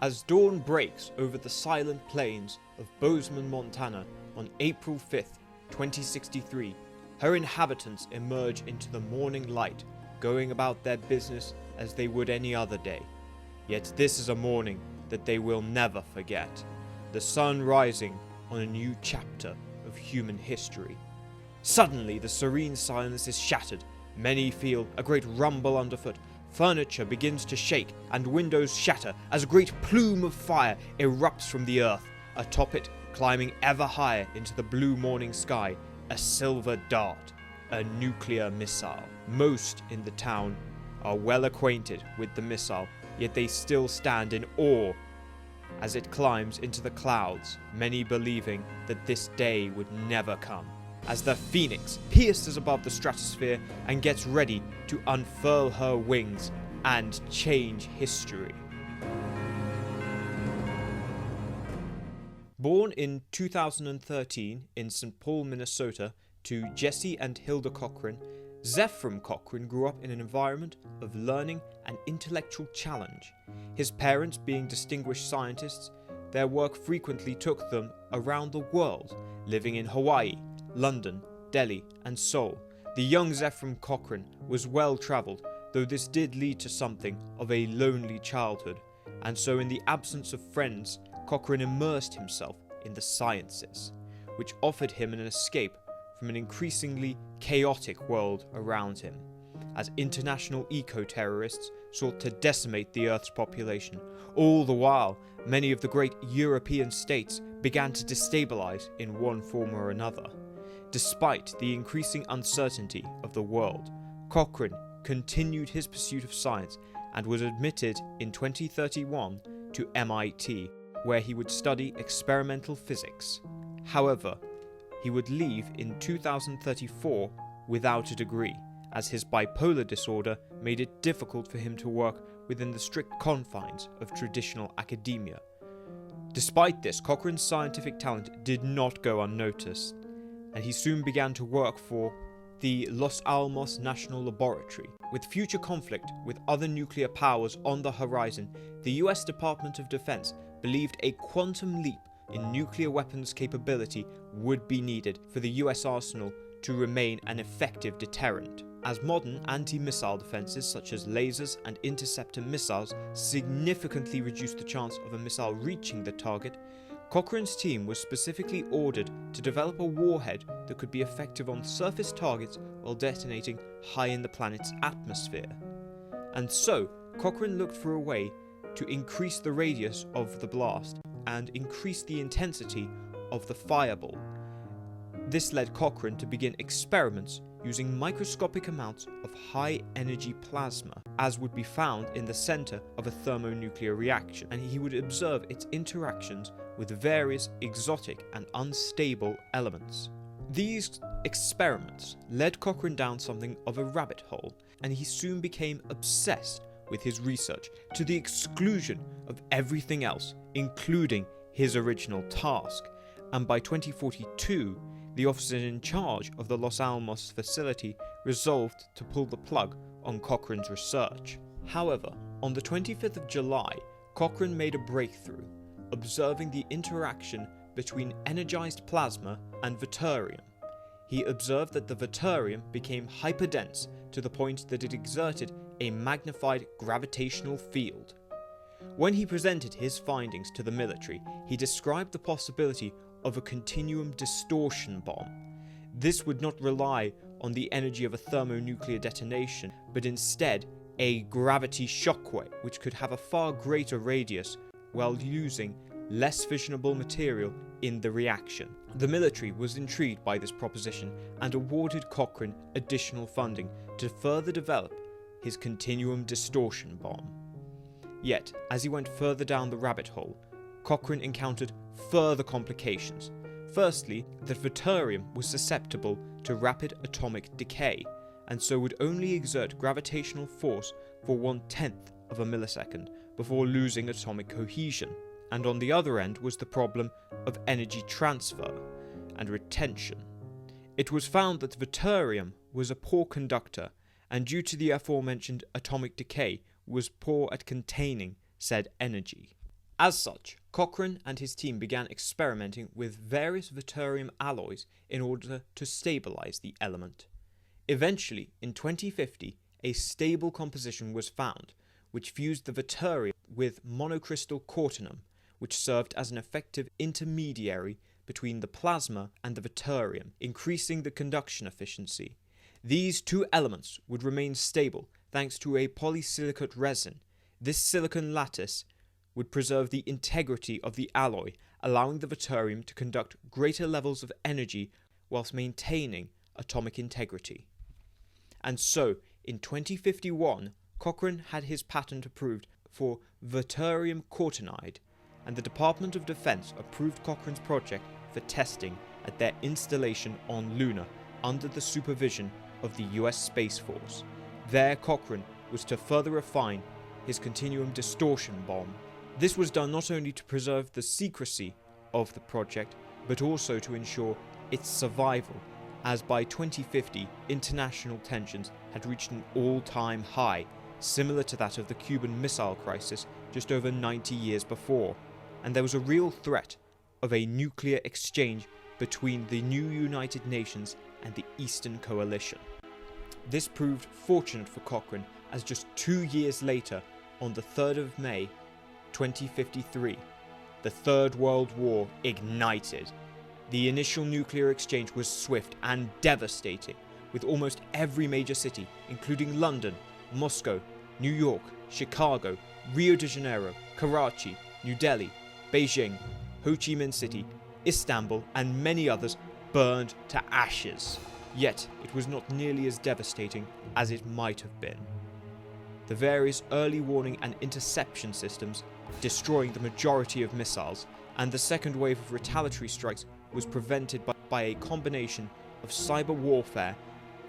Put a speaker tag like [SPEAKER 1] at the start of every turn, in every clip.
[SPEAKER 1] As dawn breaks over the silent plains of Bozeman, Montana on April 5th, 2063, her inhabitants emerge into the morning light, going about their business as they would any other day. Yet this is a morning that they will never forget, the sun rising on a new chapter of human history. Suddenly the serene silence is shattered. Many feel a great rumble underfoot. Furniture begins to shake and windows shatter as a great plume of fire erupts from the earth. Atop it, climbing ever higher into the blue morning sky, a silver dart, a nuclear missile. Most in the town are well acquainted with the missile, yet they still stand in awe as it climbs into the clouds, many believing that this day would never come. As the phoenix pierces above the stratosphere and gets ready to unfurl her wings and change history. Born in 2013 in St. Paul, Minnesota, to Jesse and Hilda Cochrane, Zefram Cochrane grew up in an environment of learning and intellectual challenge. His parents being distinguished scientists, their work frequently took them around the world, living in Hawaii, London, Delhi, and Seoul. The young Zefram Cochrane was well travelled, though this did lead to something of a lonely childhood, and so in the absence of friends, Cochrane immersed himself in the sciences, which offered him an escape from an increasingly chaotic world around him, as international eco-terrorists sought to decimate the Earth's population. All the while, many of the great European states began to destabilize in one form or another. Despite the increasing uncertainty of the world, Cochrane continued his pursuit of science and was admitted in 2031 to MIT, where he would study experimental physics. However, he would leave in 2034 without a degree, as his bipolar disorder made it difficult for him to work within the strict confines of traditional academia. Despite this, Cochrane's scientific talent did not go unnoticed, and he soon began to work for the Los Alamos National Laboratory. With future conflict with other nuclear powers on the horizon, the US Department of Defense believed a quantum leap in nuclear weapons capability would be needed for the US arsenal to remain an effective deterrent. As modern anti-missile defenses such as lasers and interceptor missiles significantly reduced the chance of a missile reaching the target, Cochrane's team was specifically ordered to develop a warhead that could be effective on surface targets while detonating high in the planet's atmosphere. And so, Cochrane looked for a way to increase the radius of the blast and increase the intensity of the fireball. This led Cochrane to begin experiments using microscopic amounts of high-energy plasma, as would be found in the center of a thermonuclear reaction, and he would observe its interactions with various exotic and unstable elements. These experiments led Cochrane down something of a rabbit hole, and he soon became obsessed with his research to the exclusion of everything else, including his original task. And by 2042, the officers in charge of the Los Alamos facility resolved to pull the plug on Cochrane's research. However, on the 25th of July, Cochrane made a breakthrough, observing the interaction between energized plasma and deuterium. He observed that the deuterium became hyperdense to the point that it exerted a magnified gravitational field. When he presented his findings to the military, he described the possibility of a continuum distortion bomb. This would not rely on the energy of a thermonuclear detonation, but instead a gravity shockwave, which could have a far greater radius while using less fissionable material in the reaction. The military was intrigued by this proposition and awarded Cochrane additional funding to further develop his continuum distortion bomb. Yet, as he went further down the rabbit hole, Cochrane encountered further complications. Firstly, that deuterium was susceptible to rapid atomic decay, and so would only exert gravitational force for 1/10 of a millisecond before losing atomic cohesion. And on the other end was the problem of energy transfer and retention. It was found that deuterium was a poor conductor, and due to the aforementioned atomic decay, was poor at containing said energy. As such, Cochrane and his team began experimenting with various Veturium alloys in order to stabilize the element. Eventually, in 2050, a stable composition was found, which fused the Veturium with monocrystal cortium, which served as an effective intermediary between the plasma and the Veturium, increasing the conduction efficiency. These two elements would remain stable thanks to a polysilicate resin. This silicon lattice would preserve the integrity of the alloy, allowing the Veturium to conduct greater levels of energy whilst maintaining atomic integrity. And so, in 2051, Cochrane had his patent approved for Veturium cortinide, and the Department of Defense approved Cochrane's project for testing at their installation on Luna under the supervision of the US Space Force. There, Cochrane was to further refine his continuum distortion bomb. This was done not only to preserve the secrecy of the project, but also to ensure its survival, as by 2050 international tensions had reached an all-time high, similar to that of the Cuban Missile Crisis just over 90 years before, and there was a real threat of a nuclear exchange between the new United Nations and the Eastern Coalition. This proved fortunate for Cochrane, as just 2 years later, on the 3rd of May 2053, the Third World War ignited. The initial nuclear exchange was swift and devastating, with almost every major city, including London, Moscow, New York, Chicago, Rio de Janeiro, Karachi, New Delhi, Beijing, Ho Chi Minh City, Istanbul, and many others burned to ashes. Yet it was not nearly as devastating as it might have been. The various early warning and interception systems destroying the majority of missiles, and the second wave of retaliatory strikes was prevented by a combination of cyber warfare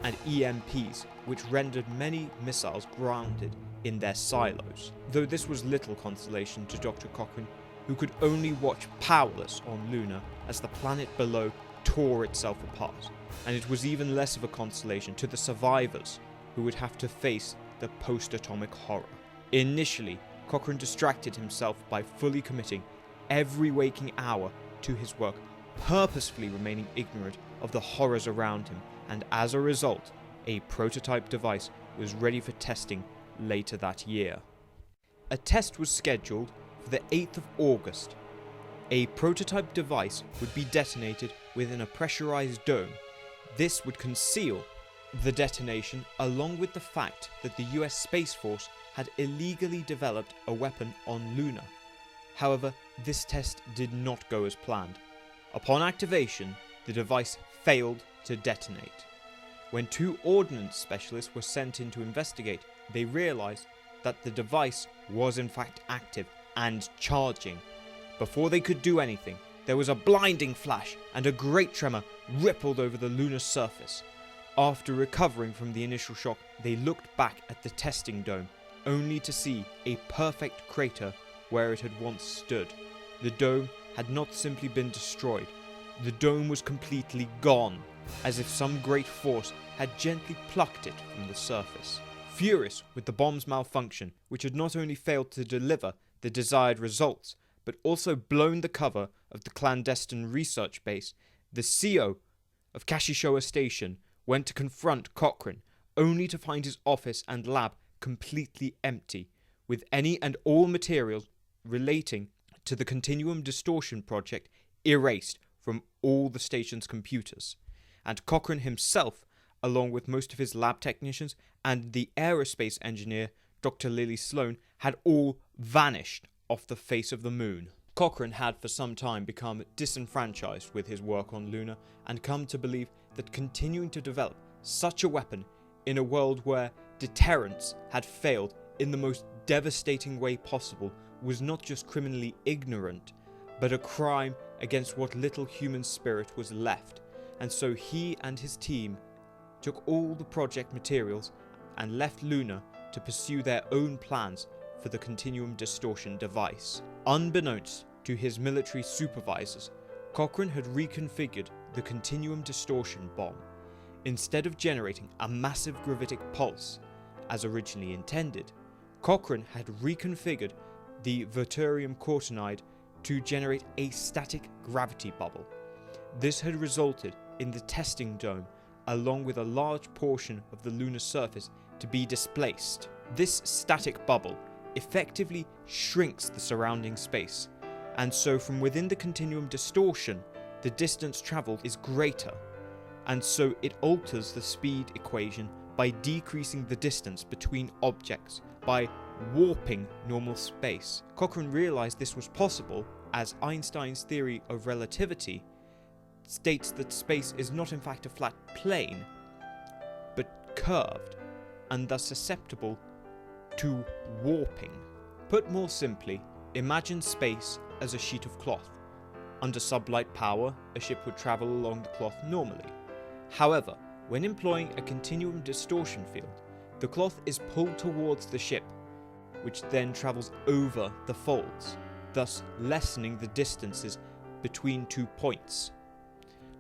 [SPEAKER 1] and EMPs, which rendered many missiles grounded in their silos. Though this was little consolation to Dr. Cochrane, who could only watch powerless on Luna as the planet below tore itself apart, and it was even less of a consolation to the survivors who would have to face the post-atomic horror. Initially, Cochrane distracted himself by fully committing every waking hour to his work, purposefully remaining ignorant of the horrors around him, and as a result, a prototype device was ready for testing later that year. A test was scheduled for the 8th of August. A prototype device would be detonated within a pressurized dome. This would conceal the detonation, along with the fact that the US Space Force had illegally developed a weapon on Luna. However, this test did not go as planned. Upon activation, the device failed to detonate. When 2 ordnance specialists were sent in to investigate, they realized that the device was in fact active and charging. Before they could do anything, there was a blinding flash and a great tremor rippled over the lunar surface. After recovering from the initial shock, they looked back at the testing dome, only to see a perfect crater where it had once stood. The dome had not simply been destroyed. The dome was completely gone, as if some great force had gently plucked it from the surface. Furious with the bomb's malfunction, which had not only failed to deliver the desired results, but also blown the cover of the clandestine research base, the CO of Kashishowa Station went to confront Cochrane, only to find his office and lab completely empty, with any and all materials relating to the Continuum Distortion project erased from all the station's computers. And Cochrane himself, along with most of his lab technicians and the aerospace engineer, Dr. Lily Sloan, had all vanished off the face of the moon. Cochrane had for some time become disenfranchised with his work on Luna and come to believe that continuing to develop such a weapon in a world where deterrence had failed in the most devastating way possible was not just criminally ignorant, but a crime against what little human spirit was left. And so he and his team took all the project materials and left Luna to pursue their own plans for the Continuum Distortion device. Unbeknownst to his military supervisors, Cochrane had reconfigured the Continuum Distortion bomb. Instead of generating a massive gravitic pulse, as originally intended, Cochrane had reconfigured the Verterium Cortinide to generate a static gravity bubble. This had resulted in the testing dome, along with a large portion of the lunar surface, to be displaced. This static bubble effectively shrinks the surrounding space, and so from within the continuum distortion, the distance travelled is greater, and so it alters the speed equation by decreasing the distance between objects, by warping normal space. Cochrane realised this was possible as Einstein's theory of relativity states that space is not in fact a flat plane, but curved, and thus susceptible to warping. Put more simply, imagine space as a sheet of cloth. Under sublight power, a ship would travel along the cloth normally. However, when employing a continuum distortion field, the cloth is pulled towards the ship, which then travels over the folds, thus lessening the distances between 2 points.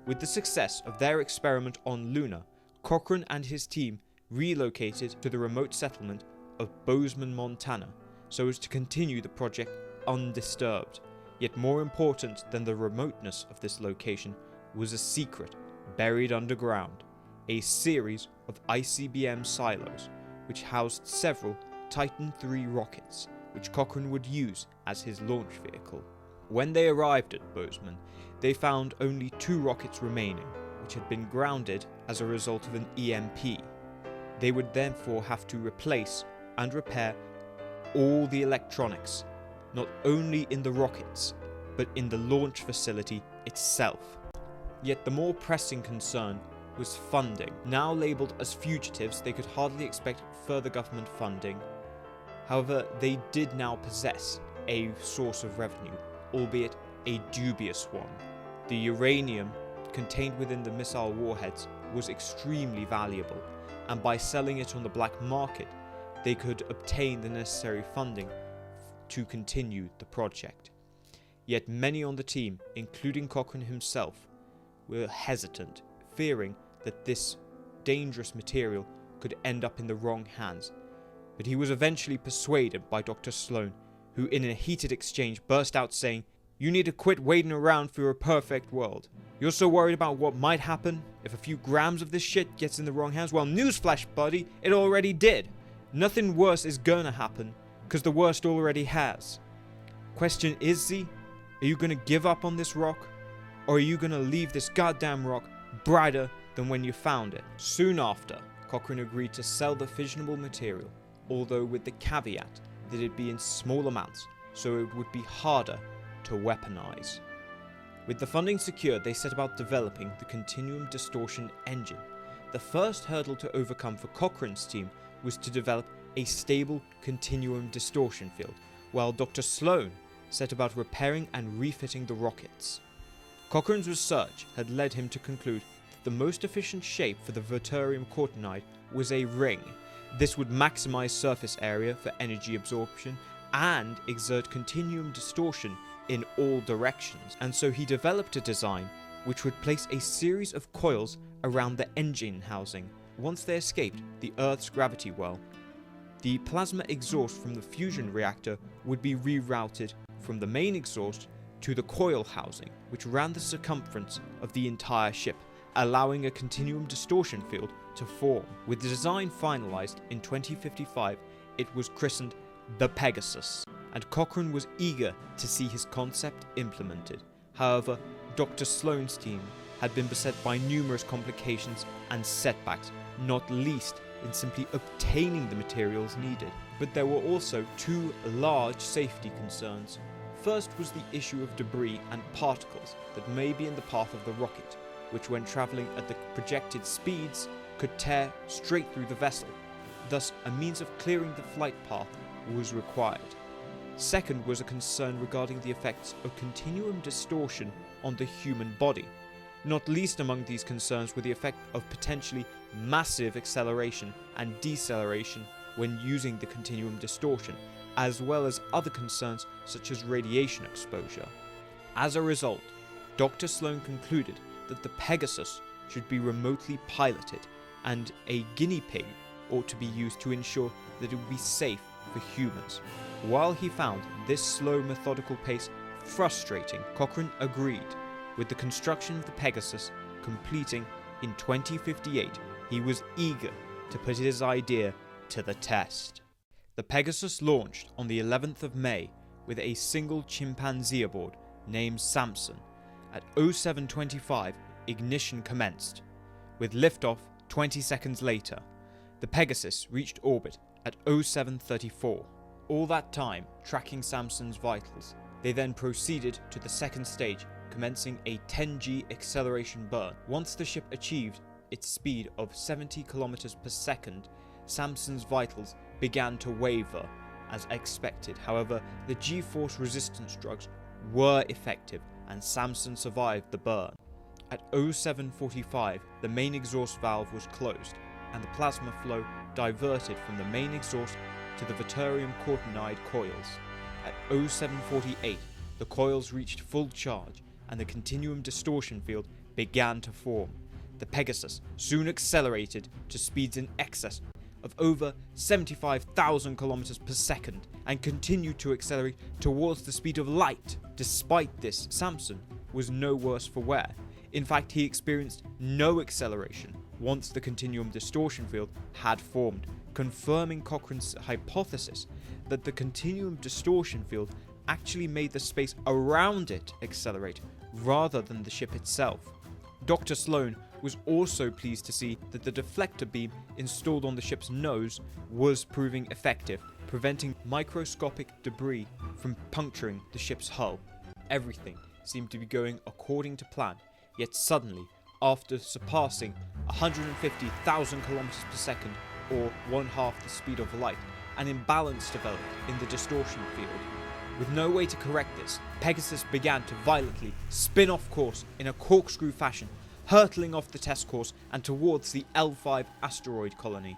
[SPEAKER 1] With the success of their experiment on Luna, Cochrane and his team relocated to the remote settlement of Bozeman, Montana, so as to continue the project undisturbed. Yet more important than the remoteness of this location was a secret buried underground, a series of ICBM silos which housed several Titan III rockets, which Cochrane would use as his launch vehicle. When they arrived at Bozeman, they found only 2 rockets remaining, which had been grounded as a result of an EMP. They would therefore have to replace and repair all the electronics, not only in the rockets, but in the launch facility itself. Yet the more pressing concern was funding. Now labelled as fugitives, they could hardly expect further government funding. However, they did now possess a source of revenue, albeit a dubious one. The uranium contained within the missile warheads was extremely valuable, and by selling it on the black market, they could obtain the necessary funding to continue the project. Yet many on the team, including Cochrane himself, were hesitant, fearing that this dangerous material could end up in the wrong hands. But he was eventually persuaded by Dr. Sloan, who in a heated exchange burst out saying, "You need to quit waiting around for a perfect world. You're so worried about what might happen if a few grams of this shit gets in the wrong hands. Well, newsflash, buddy, it already did. Nothing worse is gonna happen, because the worst already has. Question is, Z, are you gonna give up on this rock? Or are you gonna leave this goddamn rock brighter than when you found it?" Soon after, Cochrane agreed to sell the fissionable material, although with the caveat that it be in small amounts, so it would be harder to weaponize. With the funding secured, they set about developing the continuum distortion engine. The first hurdle to overcome for Cochrane's team was to develop a stable continuum distortion field, while Dr. Sloan set about repairing and refitting the rockets. Cochrane's research had led him to conclude that the most efficient shape for the Verterium Cortinide was a ring. This would maximize surface area for energy absorption and exert continuum distortion in all directions, and so he developed a design which would place a series of coils around the engine housing. Once they escaped the Earth's gravity well, the plasma exhaust from the fusion reactor would be rerouted from the main exhaust to the coil housing, which ran the circumference of the entire ship, allowing a continuum distortion field to form. With the design finalized in 2055, it was christened the Pegasus, and Cochrane was eager to see his concept implemented. However, Dr. Sloan's team had been beset by numerous complications and setbacks, not least in simply obtaining the materials needed. But there were also 2 large safety concerns. First was the issue of debris and particles that may be in the path of the rocket, which when travelling at the projected speeds could tear straight through the vessel. Thus, a means of clearing the flight path was required. Second was a concern regarding the effects of continuum distortion on the human body. Not least among these concerns were the effect of potentially massive acceleration and deceleration when using the continuum distortion, as well as other concerns such as radiation exposure. As a result, Dr. Sloan concluded that the Pegasus should be remotely piloted, and a guinea pig ought to be used to ensure that it would be safe for humans. While he found this slow, methodical pace frustrating, Cochrane agreed, with the construction of the Pegasus completing in 2058. He was eager to put his idea to the test. The Pegasus launched on the 11th of May with a single chimpanzee aboard named Samson. At 07:25, ignition commenced. With liftoff 20 seconds later, the Pegasus reached orbit at 07:34. All that time tracking Samson's vitals. They then proceeded to the second stage, commencing a 10G acceleration burn. Once the ship achieved its speed of 70 kilometers per second, Samson's vitals began to waver as expected. However, the G-force resistance drugs were effective and Samson survived the burn. At 07:45, the main exhaust valve was closed and the plasma flow diverted from the main exhaust to the Zefram Cochrane coils. At 07:48, the coils reached full charge and the continuum distortion field began to form. The Pegasus soon accelerated to speeds in excess of over 75,000 kilometers per second and continued to accelerate towards the speed of light. Despite this, Samson was no worse for wear. In fact, he experienced no acceleration once the continuum distortion field had formed, confirming Cochrane's hypothesis that the continuum distortion field actually made the space around it accelerate rather than the ship itself. Dr. Sloan was also pleased to see that the deflector beam installed on the ship's nose was proving effective, preventing microscopic debris from puncturing the ship's hull. Everything seemed to be going according to plan, yet suddenly, after surpassing 150,000 kilometers per second, or 1/2 the speed of light, an imbalance developed in the distortion field. With no way to correct this, Pegasus began to violently spin off course in a corkscrew fashion, hurtling off the test course and towards the L5 asteroid colony.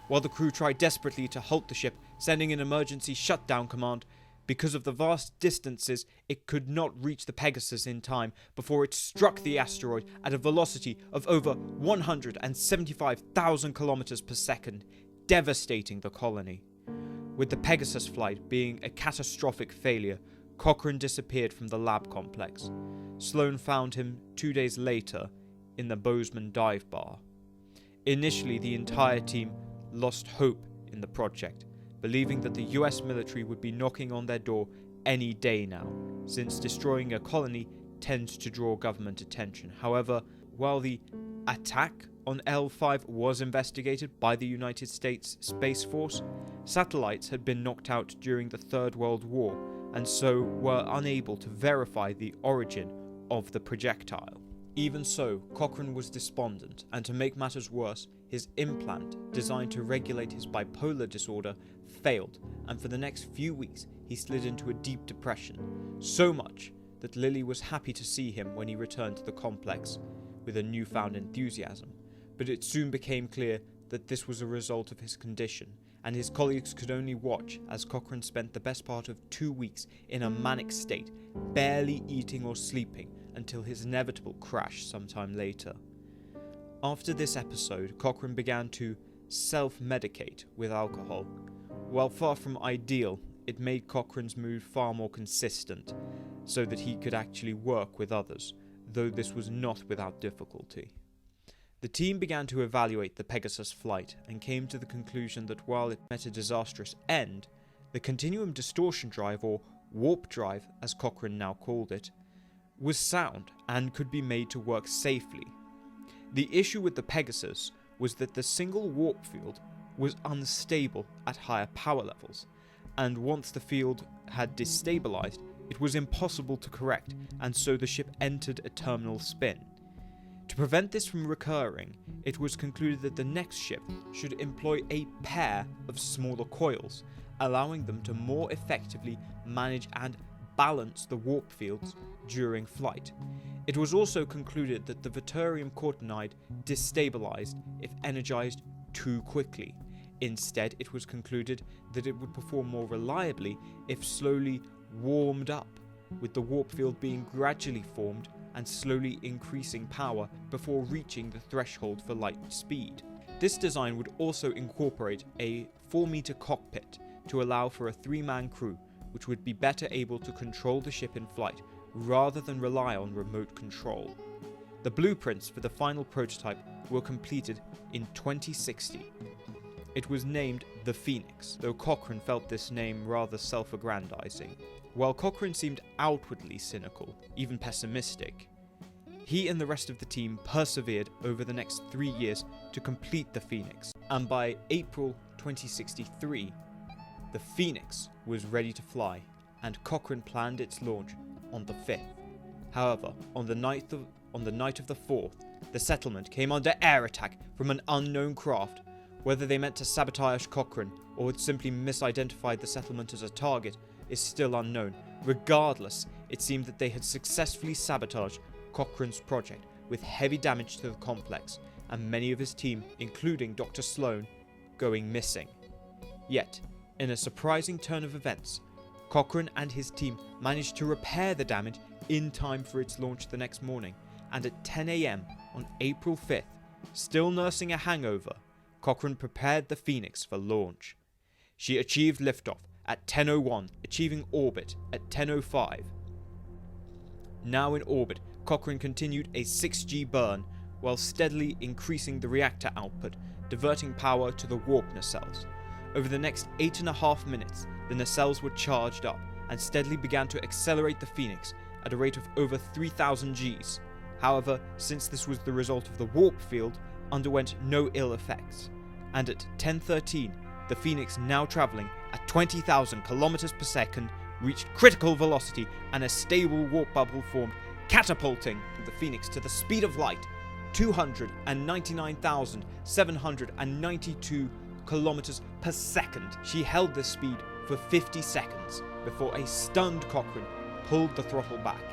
[SPEAKER 1] While the crew tried desperately to halt the ship, sending an emergency shutdown command, because of the vast distances, it could not reach the Pegasus in time before it struck the asteroid at a velocity of over 175,000 kilometers per second, devastating the colony. With the Pegasus flight being a catastrophic failure, Cochrane disappeared from the lab complex. Sloan found him 2 days later in the Bozeman dive bar. Initially, the entire team lost hope in the project, believing that the US military would be knocking on their door any day now, since destroying a colony tends to draw government attention. However, while the attack on L5 was investigated by the United States Space Force, satellites had been knocked out during the Third World War and so were unable to verify the origin of the projectile. Even so, Cochrane was despondent, and to make matters worse, his implant, designed to regulate his bipolar disorder, failed, and for the next few weeks he slid into a deep depression, so much that Lily was happy to see him when he returned to the complex with a newfound enthusiasm. But it soon became clear that this was a result of his condition, and his colleagues could only watch as Cochrane spent the best part of 2 weeks in a manic state, barely eating or sleeping until his inevitable crash sometime later. After this episode, Cochrane began to self-medicate with alcohol. While far from ideal, it made Cochrane's mood far more consistent, so that he could actually work with others, though this was not without difficulty. The team began to evaluate the Pegasus flight and came to the conclusion that while it met a disastrous end, the continuum distortion drive, or warp drive as Cochrane now called it, was sound and could be made to work safely. The issue with the Pegasus was that the single warp field was unstable at higher power levels, and once the field had destabilized, it was impossible to correct, and so the ship entered a terminal spin. To prevent this from recurring, it was concluded that the next ship should employ a pair of smaller coils, allowing them to more effectively manage and balance the warp fields during flight. It was also concluded that the Zefram Cochrane destabilized if energized too quickly. Instead, it was concluded that it would perform more reliably if slowly warmed up, with the warp field being gradually formed and slowly increasing power before reaching the threshold for light speed. This design would also incorporate a 4-meter cockpit to allow for a 3-man crew which would be better able to control the ship in flight rather than rely on remote control. The blueprints for the final prototype were completed in 2060. It was named the Phoenix, though Cochrane felt this name rather self-aggrandizing. While Cochrane seemed outwardly cynical, even pessimistic, he and the rest of the team persevered over the next 3 years to complete the Phoenix, and by April 2063, the Phoenix was ready to fly, and Cochrane planned its launch on the 5th. However, on the night of the 4th, the settlement came under air attack from an unknown craft. Whether they meant to sabotage Cochrane or had simply misidentified the settlement as a target is still unknown. Regardless, it seemed that they had successfully sabotaged Cochrane's project with heavy damage to the complex and many of his team, including Dr. Sloan, going missing. Yet, in a surprising turn of events, Cochrane and his team managed to repair the damage in time for its launch the next morning, and at 10 AM on April 5th, still nursing a hangover, Cochrane prepared the Phoenix for launch. She achieved liftoff at 10:01, achieving orbit at 10:05. Now in orbit, Cochrane continued a 6G burn while steadily increasing the reactor output, diverting power to the warp nacelles. Over the next 8.5 minutes, the nacelles were charged up and steadily began to accelerate the Phoenix at a rate of over 3,000 Gs. However, since this was the result of the warp field, underwent no ill effects, and at 10:13, the Phoenix, now travelling at 20,000 kilometers per second, reached critical velocity and a stable warp bubble formed, catapulting the Phoenix to the speed of light, 299,792 kilometers per second. She held this speed for 50 seconds before a stunned Cochrane pulled the throttle back.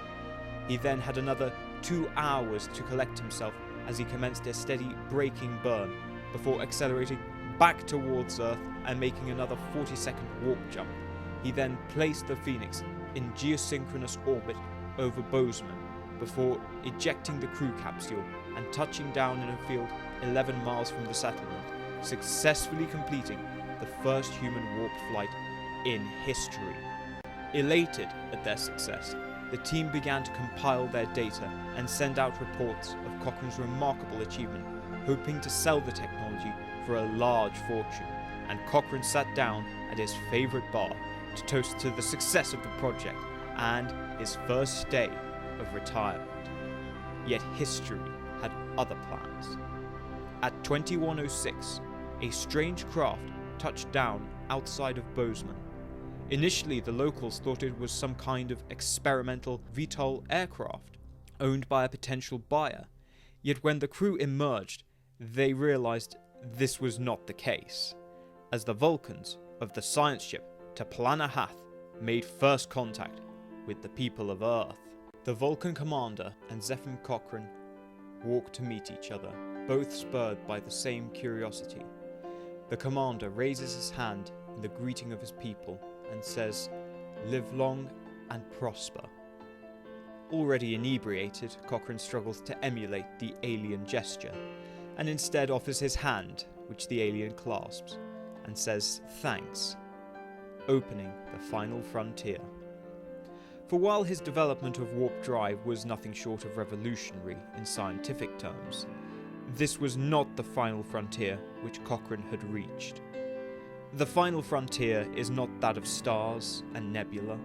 [SPEAKER 1] He then had another 2 hours to collect himself as he commenced a steady braking burn before accelerating back towards Earth and making another 40-second warp jump. He then placed the Phoenix in geosynchronous orbit over Bozeman before ejecting the crew capsule and touching down in a field 11 miles from the settlement, successfully completing the first human warp flight in history. Elated at their success, the team began to compile their data and send out reports of Cochrane's remarkable achievement, hoping to sell the technology for a large fortune, and Cochrane sat down at his favourite bar to toast to the success of the project and his first day of retirement. Yet history had other plans. At 21:06, a strange craft touched down outside of Bozeman. Initially, the locals thought it was some kind of experimental VTOL aircraft owned by a potential buyer. Yet when the crew emerged, they realized this was not the case, as the Vulcans of the science ship Taplanahath made first contact with the people of Earth. The Vulcan commander and Zefram Cochrane walked to meet each other, both spurred by the same curiosity. The commander raises his hand in the greeting of his people and says, "Live long and prosper." Already inebriated, Cochrane struggles to emulate the alien gesture, and instead offers his hand, which the alien clasps, and says thanks, opening the final frontier. For while his development of warp drive was nothing short of revolutionary in scientific terms, this was not the final frontier which Cochrane had reached. The final frontier is not that of stars and nebula,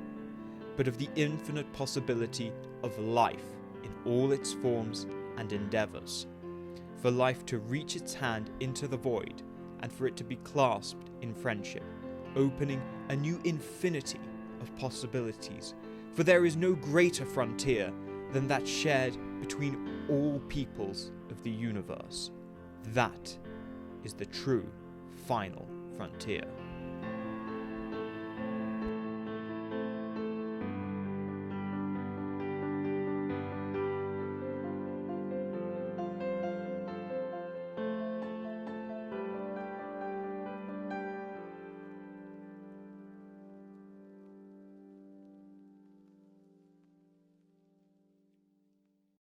[SPEAKER 1] but of the infinite possibility of life in all its forms and endeavours. For life to reach its hand into the void, and for it to be clasped in friendship, opening a new infinity of possibilities. For there is no greater frontier than that shared between all peoples of the universe. That is the true final frontier.